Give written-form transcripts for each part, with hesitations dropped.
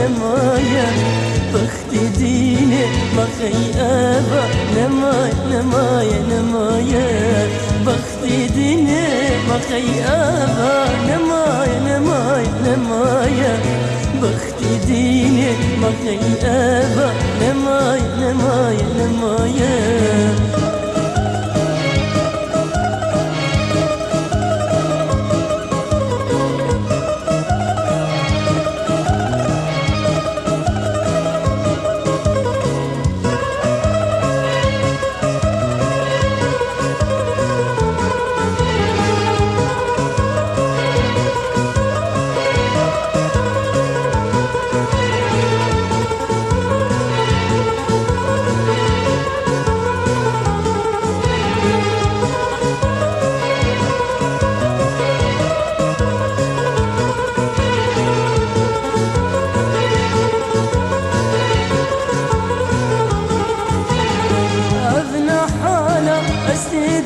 نمايا بختي ديني مخي أبا نمايا نمايا بختي ديني مخي أبا نمايا نمايا بختي ديني مخي أبا نمايا نمايا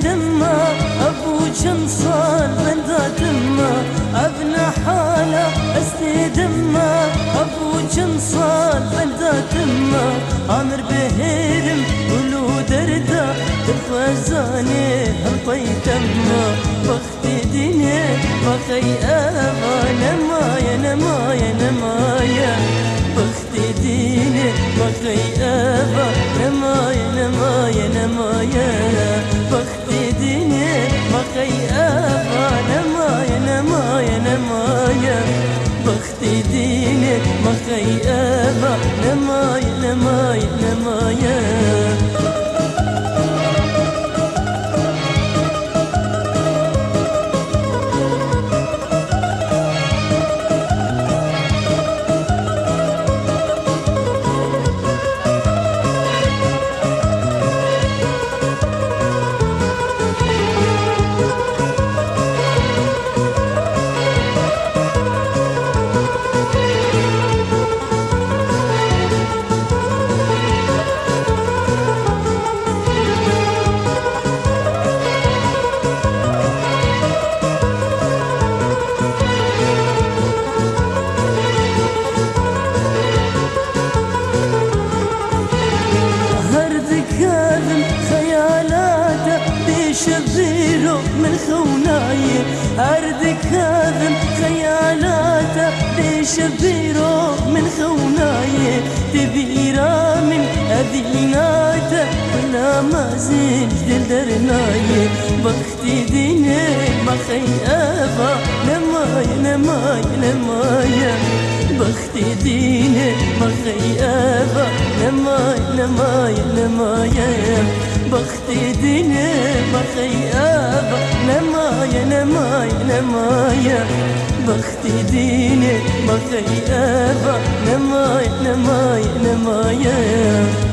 دمه ابو جنصال بلدة دمه ابن حاله استدمه ابو جنصال بلدة دمه عامر بهرم ولو درده تفزاني هلطي دمه بختي ديني بخي ابا نمايا نمايا نمايا بختي ديني بخي ابا نمايا نمايا نمايا بختي ديني بخي ابا نمايا نمايا نمايا بختي ديني بخي ابا نمايا نمايا نمايا شبيرو من خوناي أرض كاذب خيالاته بشبيرو من خوناي تبيرا من أذيناته ولا ما زين درناي بختي ديني بخي أبا نمايا نمايا نمايا بختي ديني بخي أبا نمايا نمايا نمايا بختي ديني بخي أبا نمايا نمايا نمايا بختي ديني بخي أبا نمايا نمايا نمايا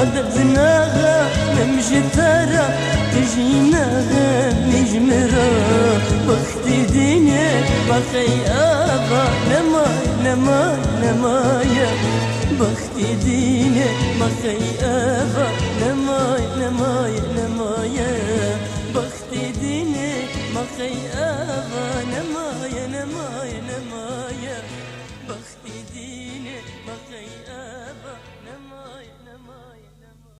بدأناها نمشي ترى تجيناها نجمرة بختي ديني بخي أبا نمايا نمايا نمايا بختي ديني بخي أبا